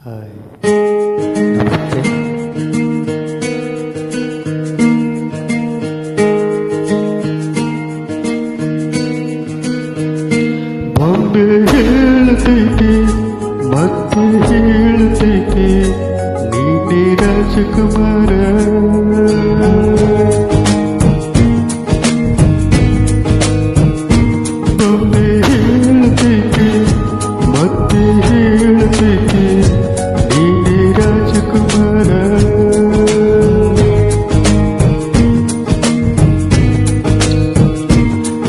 Hi ನಮಸ್ತೆ. ಬಾಂಬೆ ಹೇಳತೈತೆ ಮತ್ತೆ ಹೇಳತೈತೆ ನೀನೇ ರಾಜಕುಮಾರ. ಬಾಂಬೆ ಹೇಳತೈತೆ ಮತ್ತೆ ಹೇಳತೈತೆ ನೀನೇ ರಾಜಕುಮಾರ.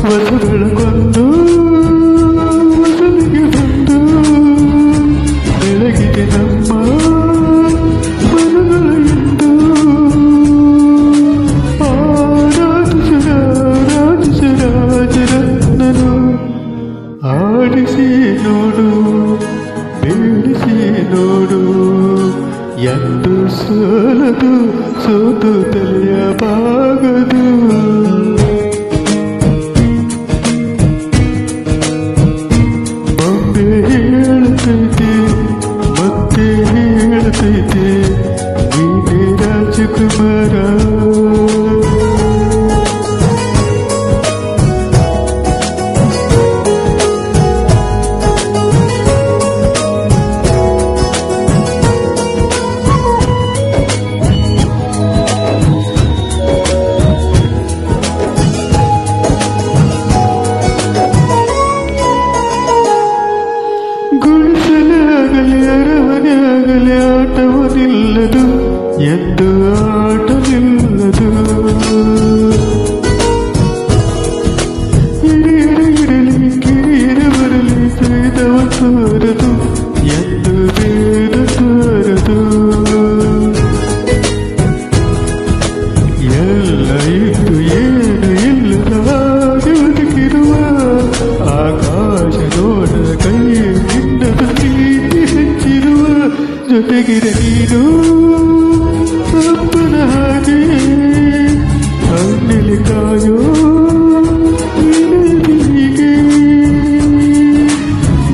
ವಸುಗಳ ಕೊಂದು ವಸಲಿಗೆ ಬಂದು ಬೆಳಗಿದೆ ನಮ್ಮ ಮನಗಳ ಎಂದು ರಾಜರತ್ನನು ಆಡಿಸಿ ನೋಡು ಬೇಡಿಸಿ ನೋಡು ಎಂದು ಸೋಲದು ಸೋತು ತಲೆಯ ಬಾಗದು. ಬಾಂಬೆ ಹೇಳತೈತೆ ಮತ್ತೆ ಹೇಳತೈತೆ ನೀನೇ ರಾಜಕುಮಾರ. ಗುಡಿಸಲಾಗಲಿ ಅರಮನೆ ಆಗಲಿ ಆಟವು ನಿಲ್ಲದು ಎಂದು ಆಟ ನಿಲ್ಲದು. ಹಿರಿಯರು ಇರಲಿ ಕಿರಿಯರು ಬರಲಿ ಭೇದವ ತೋರದು ಎಂದು ಭೇದ ತೋರದು. ಎಲ್ಲ ಇದ್ದು ಏನು ಇಲ್ಲದ ಹಾಗೆ ಬದುಕಿರುವ ಆಕಾಶ ನೋಡ ಕೈ ನಿನ್ನದು ಪ್ರೀತಿ ಹೆಚ್ಚಿರುವ ಜೊತೆಗಿರ ನೀನು ಅಪ್ಪನ ಹಾಗೆ ಕಣ್ಣಲ್ಲಿ ಕಾಯೋ ಹೀಗೆ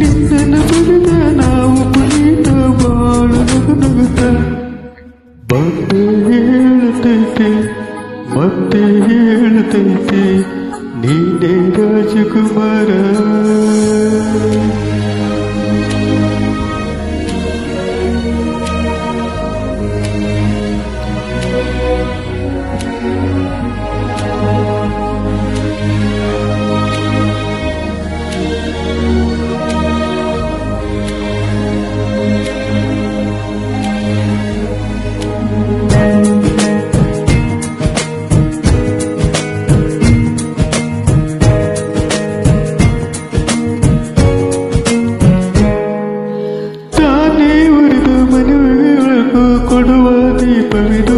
ನಿನ್ನನ್ನು ಬರೆದ ನಾವು ಪುನೀತ ಬಾಳ ನಗುತ್ತ. ಬಾಂಬೆ ಹೇಳತೈತೆ ಮತ್ತೆ ಹೇಳತೈತೆ ನೀನೇ ರಾಜಕುಮಾರ. ಕೊಡುವ ದೀಪವಿದು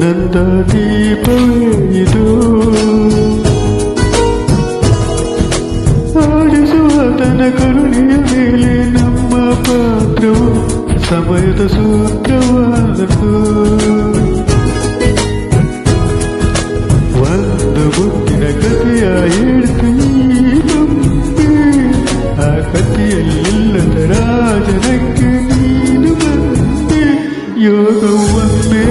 ನಂದ ದೀಪವೇ ಇದು. ಆಡಿಸುವ ತನ ಕರುಣೆಯ ಮೇಲೆ ನಮ್ಮ ಪಾತ್ರವು ಸಮಯದ ಸೂತ್ರವಾದದ್ದು. ಒಂದು ಮುತ್ತಿನ ಕಥೆಯ ಹೇಳ್ತೀನಿ ನಂಬೆ, ಆ ಕಥೆಯಲ್ಲಿಲ್ಲದ ರಾಜನಕ್ಕೆ ನೀನು ಬಂದೆ. ಯೋಗವನ್ನೇ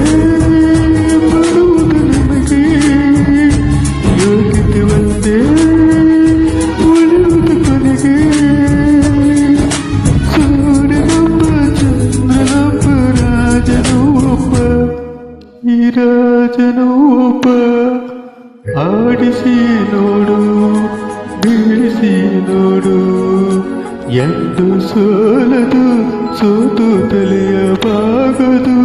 ಬರುವುದು ನಮಗೆ ಯೋಗ್ಯತೆ ಒಂದೇ ಉಳಿಯುವುದು ಕೊನೆಗೆ. ಸೂರ್ಯನೊಬ್ಬ ಚಂದ್ರನೊಬ್ಬ ರಾಜನು ಒಬ್ಬ ಈ ರಾಜನು ಒಬ್ಬ. ಆಡಿಸಿ ನೋಡು ಬೀಳಿಸಿ ನೋಡು ಎಂದು ಸೋಲದು ಸೋತು ತಲೆಯ ಬಾಗದು.